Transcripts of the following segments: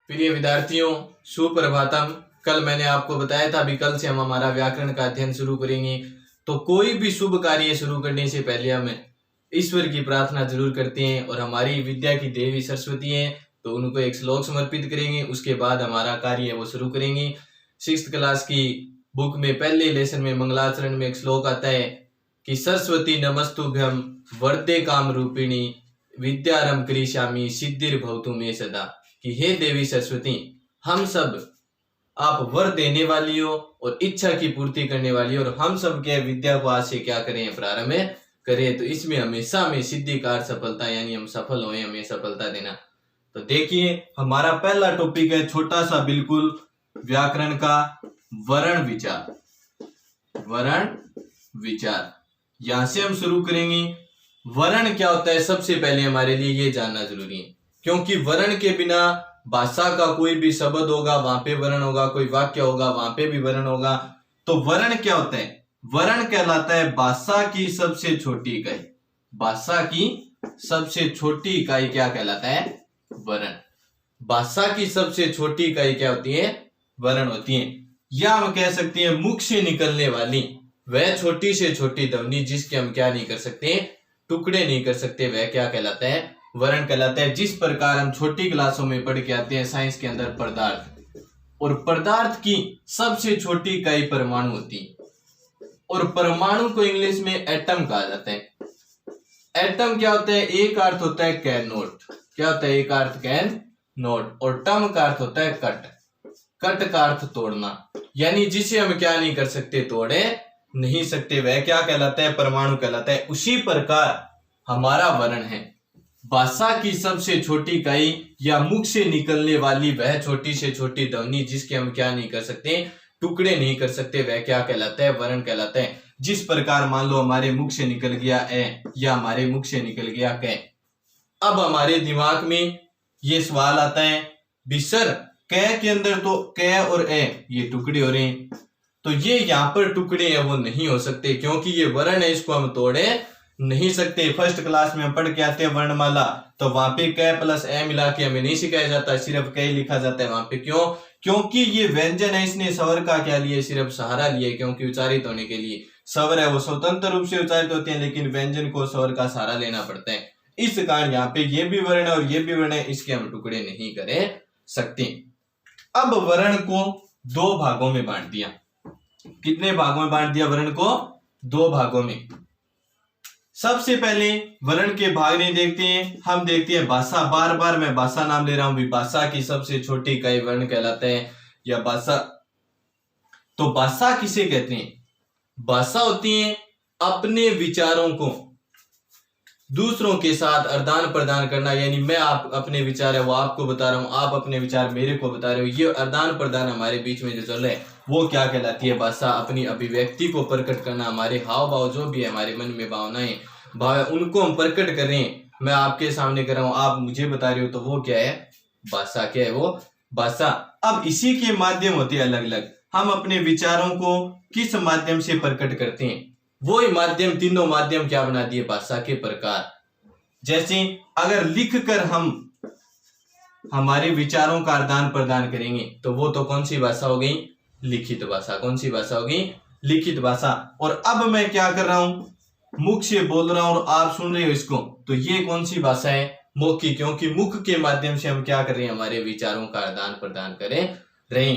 प्रिय विद्यार्थियों, सुप्रभातम। कल मैंने आपको बताया था अभी कल से हम हमारा व्याकरण का अध्ययन शुरू करेंगे। तो कोई भी शुभ कार्य शुरू करने से पहले हम ईश्वर की प्रार्थना जरूर करते हैं और हमारी विद्या की देवी सरस्वती हैं तो उनको एक श्लोक समर्पित करेंगे। उसके बाद हमारा कार्य वो शुरू करेंगे। 6th क्लास की बुक में पहले लेसन में मंगलाचरण में एक श्लोक आता है कि सरस्वती नमस्तुभ्यम वरदे काम रूपिणी विद्यारंभ करिष्यामि सिद्धिर्भवतु मे सदा। कि हे देवी सरस्वती, हम सब आप वर देने वाली हो और इच्छा की पूर्ति करने वाली हो और हम सब के विद्या को आज से क्या करें, प्रारंभ करें। तो इसमें हमेशा में सिद्धि कार सफलता, यानी हम सफल होए, हमें सफलता देना। तो देखिए हमारा पहला टॉपिक है छोटा सा बिल्कुल व्याकरण का वर्ण विचार। वर्ण विचार यहां से हम शुरू करेंगे। वर्ण क्या होता है सबसे पहले हमारे लिए ये जानना जरूरी है, क्योंकि वर्ण के बिना भाषा का कोई भी शब्द होगा वहां पे वर्ण होगा, कोई वाक्य होगा वहां पे भी वर्ण होगा। तो वर्ण क्या होता है? वर्ण कहलाता है भाषा की सबसे छोटी इकाई। भाषा की सबसे छोटी इकाई क्या कहलाता है? वर्ण। भाषा की सबसे छोटी इकाई क्या होती है? वर्ण होती है। या हम कह सकते हैं मुख से निकलने वाली वह छोटी से छोटी ध्वनि जिसके हम क्या नहीं कर सकते, टुकड़े नहीं कर सकते, वह क्या कहलाता है? वर्ण कहलाता है। जिस प्रकार हम छोटी क्लासों में पढ़ के आते हैं साइंस के अंदर पदार्थ, और पदार्थ की सबसे छोटी इकाई परमाणु होती है और परमाणु को इंग्लिश में एटम कहा जाता है। एटम क्या होता है? एक अर्थ होता है कैन नोट। क्या होता है? एक अर्थ कैन नोट। और टम का अर्थ होता है कट। कट का अर्थ तोड़ना, यानी जिसे हम क्या नहीं कर सकते, तोड़े नहीं सकते, वह क्या कहलाता है? परमाणु कहलाता है। उसी प्रकार हमारा वर्ण है भाषा की सबसे छोटी इकाई या मुख से निकलने वाली वह छोटी से छोटी ध्वनि जिसके हम क्या नहीं कर सकते, टुकड़े नहीं कर सकते, वह क्या कहलाता है? वर्ण कहलाता है। जिस प्रकार मान लो हमारे मुख से निकल गया ए या हमारे मुख से निकल गया कै। अब हमारे दिमाग में ये सवाल आता है भी सर कै के अंदर तो कै और ए ये टुकड़े हो रहे हैं, तो ये यहाँ पर टुकड़े हैं वो नहीं हो सकते क्योंकि ये वर्ण है, इसको हम तोड़े नहीं सकते। फर्स्ट क्लास में हम पढ़ के आते हैं वर्णमाला, तो वहां पे कै प्लस ए मिला के हमें नहीं सिखाया जाता, सिर्फ कै लिखा जाता है वहां पे। क्यों? क्योंकि ये व्यंजन है, इसने स्वर का क्या लिए, सिर्फ सहारा लिए, क्योंकि उच्चारित होने के लिए स्वर है वो स्वतंत्र रूप से उच्चारित होते हैं, लेकिन व्यंजन को स्वर का सहारा लेना पड़ता है। इस कारण यहाँ पे ये भी वर्ण है और ये भी वर्ण है, इसके हम टुकड़े नहीं कर सकते। अब वर्ण को दो भागों में बांट दिया। कितने भागों में बांट दिया वर्ण को? दो भागों में। सबसे पहले वर्ण के भाग नहीं देखते हैं, हम देखते हैं भाषा। बार बार मैं भाषा नाम ले रहा हूं, भाषा की सबसे छोटी इकाई वर्ण कहलाता है या भाषा। तो भाषा किसे कहते हैं? भाषा होती है अपने विचारों को दूसरों के साथ आदान प्रदान करना, यानी मैं आप अपने विचार है वो आपको बता रहा हूं, आप अपने विचार मेरे को बता रहे हो। ये आदान प्रदान हमारे बीच में जो चल रहा है वो क्या कहलाती है? भाषा। अपनी अभिव्यक्ति को प्रकट करना, हमारे हाव भाव जो भी है, हमारे मन में भावनाएं भाव उनको हम प्रकट कर रहे हैं। मैं आपके सामने कर रहा हूं, आप मुझे बता रहे हो, तो वो क्या है? भाषा। क्या है वो? भाषा। अब इसी के माध्यम होते हैं अलग अलग। हम अपने विचारों को किस माध्यम से प्रकट करते हैं? वो ही माध्यम, तीनों माध्यम क्या बना दिए? भाषा के प्रकार। जैसे अगर लिख कर हम हमारे विचारों का आदान प्रदान करेंगे तो वो तो कौन सी भाषा हो गई? लिखित भाषा। कौन सी भाषा होगी? लिखित भाषा। और अब मैं क्या कर रहा हूं? मुख से बोल रहा हूं और आप सुन रहे हो इसको, तो ये कौन सी भाषा है? मौखिक। क्योंकि मुख के माध्यम से हम क्या कर रहे हैं? हमारे विचारों का आदान प्रदान करें रहे।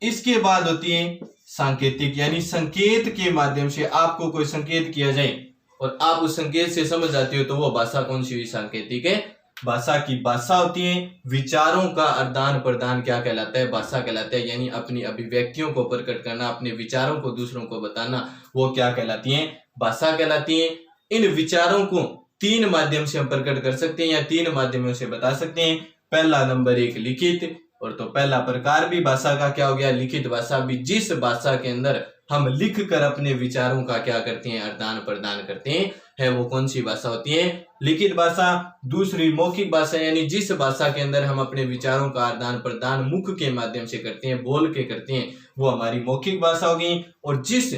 इसके बाद होती है सांकेतिक, यानी संकेत के माध्यम से आपको कोई संकेत किया जाए और आप उस संकेत से समझ जाते हो, तो वो भाषा कौन सी हुई? सांकेतिक है भाषा की। भाषा होती है विचारों का आदान प्रदान, क्या कहलाता है? भाषा कहलाता है। यानी अपनी अभिव्यक्तियों को प्रकट करना, अपने विचारों को दूसरों को बताना, वो क्या कहलाती है? भाषा कहलाती है। इन विचारों को तीन माध्यम से हम प्रकट कर सकते हैं या तीन माध्यमों से बता सकते हैं। पहला नंबर एक लिखित, और तो पहला प्रकार भी भाषा का क्या हो गया? लिखित भाषा भी। जिस भाषा के अंदर हम लिख कर अपने विचारों का क्या करते हैं? आदान प्रदान करते हैं, है वो कौन सी भाषा होती है? लिखित भाषा। दूसरी मौखिक भाषा, यानी जिस भाषा के अंदर हम अपने विचारों का आदान प्रदान मुख के माध्यम से करते हैं, बोल के करते हैं, वो हमारी मौखिक भाषा होगी। और जिस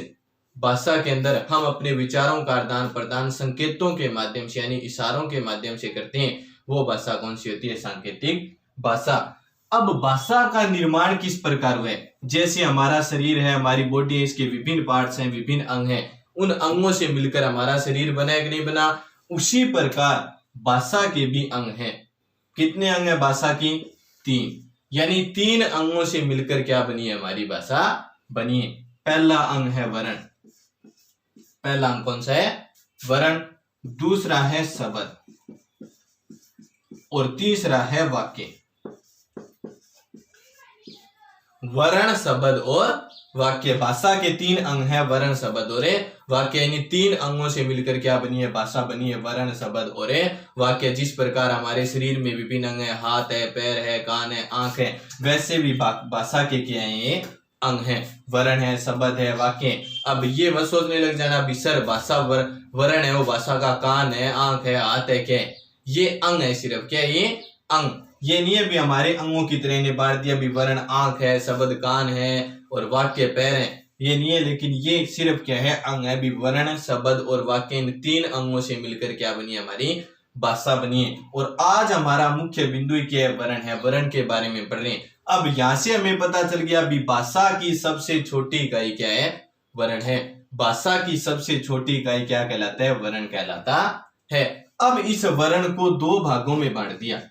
भाषा के अंदर हम अपने विचारों का आदान प्रदान संकेतों के माध्यम से, यानी इशारों के माध्यम से करते हैं, वो भाषा कौन सी होती है? सांकेतिक भाषा। अब भाषा का निर्माण किस प्रकार हुआ है? जैसे हमारा शरीर है, हमारी बॉडी है, इसके विभिन्न पार्ट्स हैं, विभिन्न अंग हैं, उन अंगों से मिलकर हमारा शरीर बना है कि नहीं बना? उसी प्रकार भाषा के भी अंग हैं। कितने अंग है भाषा की? 3। यानी 3 अंगों से मिलकर क्या बनी है? हमारी भाषा बनी है। पहला अंग है वर्ण। पहला अंग कौन सा है? वर्ण। दूसरा है शब्द और तीसरा है वाक्य। वर्ण, शब्द और वाक्य, भाषा के 3 अंग है, वर्ण, शब्द और वाक्य। यानी 3 अंगों से मिलकर क्या बनी है? भाषा बनी है, वर्ण, शब्द और वाक्य। जिस प्रकार हमारे शरीर में विभिन्न अंग है, हाथ है, पैर है, कान है, आंख है, वैसे भी भाषा के क्या है? ये अंग है, वर्ण है, शब्द है, वाक्य। अब ये मत सोचने लग जाना अभी सर भाषा वर्ण है, वो भाषा का कान है, आंख है, हाथ है, क्या है? ये अंग है सिर्फ। क्या ये? अंग। ये नहीं है भी हमारे अंगों की तरह ने बांट दिया भी वर्ण आंख है, शब्द कान है और वाक्य पैर है, ये नहीं है। लेकिन ये सिर्फ क्या है? अंग है। भी वर्ण, शब्द और वाक्य, इन 3 अंगों से मिलकर क्या बनी है? हमारी भाषा बनी है। और आज हमारा मुख्य बिंदु क्या है? वर्ण है। वर्ण के बारे में पढ़ रहे हैं। अब यहां से हमें पता चल गया भी भाषा की सबसे छोटी इकाई क्या है? वर्ण है। भाषा की सबसे छोटी इकाई क्या कहलाता है? वर्ण कहलाता है। अब इस वर्ण को 2 भागों में बांट दिया।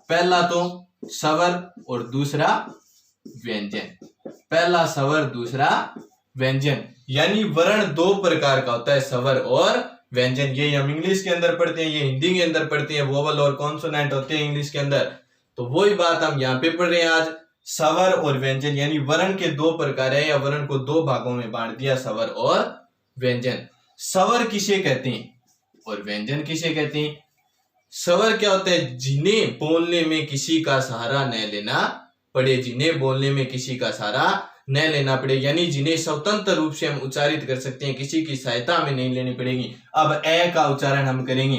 पहला तो स्वर और दूसरा व्यंजन। पहला स्वर, दूसरा व्यंजन। यानी वर्ण 2 प्रकार का होता है, स्वर और व्यंजन। ये हम इंग्लिश के अंदर पढ़ते हैं, ये हिंदी के अंदर पढ़ते हैं। वोवल और कॉन्सोनेंट होते हैं इंग्लिश के अंदर। तो वही बात हम यहाँ पे पढ़ रहे हैं आज। स्वर और व्यंजन यानी वर्ण के 2 प्रकार है, या वर्ण को 2 भागों में बांट दिया, स्वर और व्यंजन। स्वर किसे कहते हैं और व्यंजन किसे कहते हैं? स्वर क्या होता है? जिन्हें बोलने में किसी का सहारा न लेना पड़े। जिन्हें बोलने में किसी का सहारा न लेना पड़े, यानी जिन्हें स्वतंत्र रूप से हम उच्चारित कर सकते हैं, किसी की सहायता हमें नहीं लेनी पड़ेगी। अब ए का उच्चारण हम करेंगे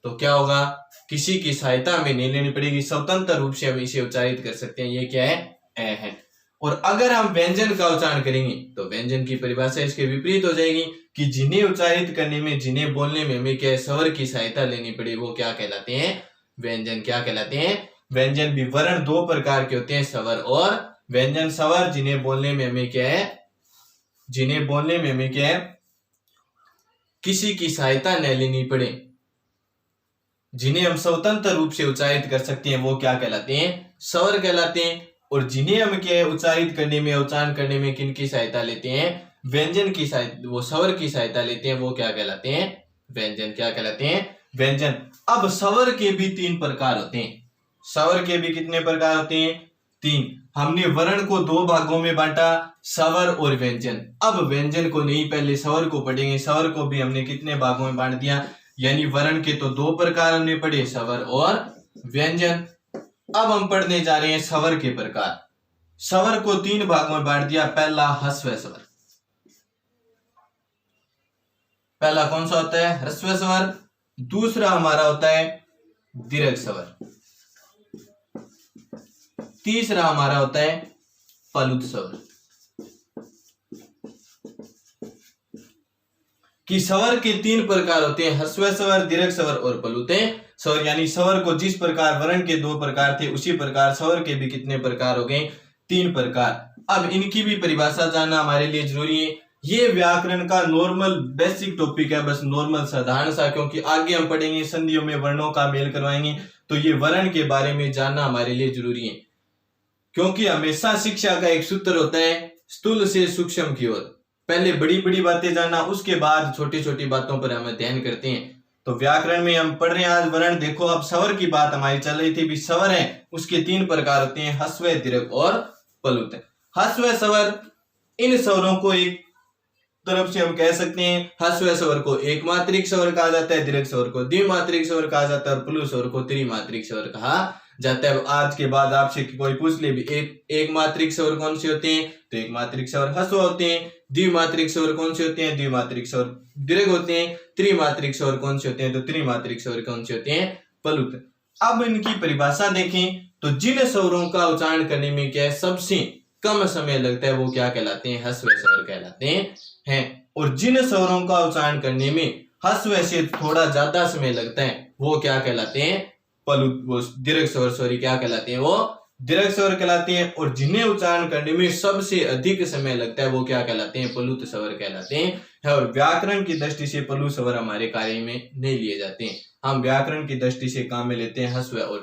तो क्या होगा? किसी की सहायता हमें नहीं लेनी पड़ेगी, स्वतंत्र रूप से हम इसे उच्चारित कर सकते हैं। ये क्या है? ए है। और अगर हम व्यंजन का उच्चारण करेंगे तो व्यंजन की परिभाषा इसके विपरीत हो जाएगी कि जिन्हें उच्चारित करने में, जिन्हें बोलने में हमें क्या स्वर की सहायता लेनी पड़े, वो क्या कहलाते हैं? व्यंजन। क्या कहलाते हैं? व्यंजन। भी वर्ण 2 प्रकार के होते हैं, स्वर और व्यंजन। स्वर जिन्हें बोलने में हमें क्या है? जिन्हें बोलने में हमें क्या है? किसी की सहायता न लेनी पड़े, जिन्हें हम स्वतंत्र रूप से उच्चारित कर सकते हैं, वो क्या कहलाते हैं? स्वर कहलाते हैं। और जिन्हें हम क्या है? उच्चारित करने में, उच्चारण करने में किनकी सहायता लेते हैं? व्यंजन की सहायता, वो स्वर की सहायता लेते हैं, वो क्या कहलाते हैं? व्यंजन। क्या कहलाते हैं? व्यंजन। अब स्वर के भी 3 प्रकार होते हैं। स्वर के भी कितने प्रकार होते हैं? 3। हमने वर्ण को 2 भागों में बांटा, स्वर और व्यंजन। अब व्यंजन को नहीं, पहले स्वर को पढ़ेंगे। स्वर को भी हमने कितने भागों में बांट दिया? यानी वर्ण के तो 2 प्रकार हमने पढ़े, स्वर और व्यंजन। अब हम पढ़ने जा रहे हैं स्वर के प्रकार। स्वर को 3 भागों में बांट दिया। पहला ह्रस्व स्वर। पहला कौन सा होता है? ह्रस्व स्वर। दूसरा हमारा होता है दीर्घ स्वर। तीसरा हमारा होता है प्लुत स्वर। कि स्वर के 3 प्रकार होते हैं, ह्रस्व स्वर, दीर्घ स्वर और प्लुत स्वर। यानी स्वर को जिस प्रकार वर्ण के 2 प्रकार थे, उसी प्रकार स्वर के भी कितने प्रकार हो गए? 3 प्रकार। अब इनकी भी परिभाषा जानना हमारे लिए जरूरी है। ये व्याकरण का नॉर्मल बेसिक टॉपिक है, बस नॉर्मल साधारण सा, क्योंकि आगे हम पढ़ेंगे संधियों में वर्णों का मेल करवाएंगे, तो ये वर्ण के बारे में जानना हमारे लिए जरूरी है। क्योंकि हमेशा शिक्षा का एक सूत्र होता है, स्थूल से सूक्ष्म की ओर। पहले बड़ी बड़ी बातें जानना, उसके बाद छोटी छोटी बातों पर हम ध्यान करते हैं। तो व्याकरण में हम पढ़ रहे हैं आज वर्ण। देखो अब स्वर की बात हमारी चल रही थी, भी स्वर है उसके 3 प्रकार होते हैं, ह्रस्व, दीर्घ और प्लुत। ह्रस्व स्वर, इन स्वरों को एक तरफ से हम कह सकते हैं, ह्रस्व स्वर को एकमात्रिक स्वर कहा जाता है, दीर्घ स्वर को द्विमात्रिक स्वर कहा जाता है और प्लुत स्वर को त्रिमात्रिक स्वर कहा जाता है। आज के बाद आपसे कोई पूछ ले भी एक मात्रिक स्वर कौन से होते हैं, तो एक मात्रिक स्वर ह्रस्व होते हैं। द्विमात्रिक स्वर कौन से होते हैं? द्विमात्रिक स्वर दीर्घ होते हैं। त्रिमात्रिक स्वर कौन से होते हैं? तो त्रिमात्रिक स्वर कौन से होते हैं? प्लुत। अब इनकी परिभाषा देखें तो जिन स्वरों का उच्चारण करने में क्या है सबसे कम समय लगता है, वो क्या कहलाते हैं? ह्रस्व स्वर कहलाते हैं। और जिन स्वरों का उच्चारण करने में ह्रस्व से थोड़ा ज्यादा समय लगता है, वो क्या कहलाते हैं? प्लुत। वो दीर्घ स्वर, सॉरी, क्या कहलाते हैं? वो दीर्घ स्वर कहलाते हैं, और जिन्हें उच्चारण करने में सबसे अधिक समय लगता है वो क्या कहलाते हैं? प्लुत स्वर कहलाते हैं। और व्याकरण की दृष्टि से प्लुत स्वर हमारे कार्य में नहीं लिए जाते हैं। हम व्याकरण की दृष्टि से काम में लेते हैं ह्रस्व और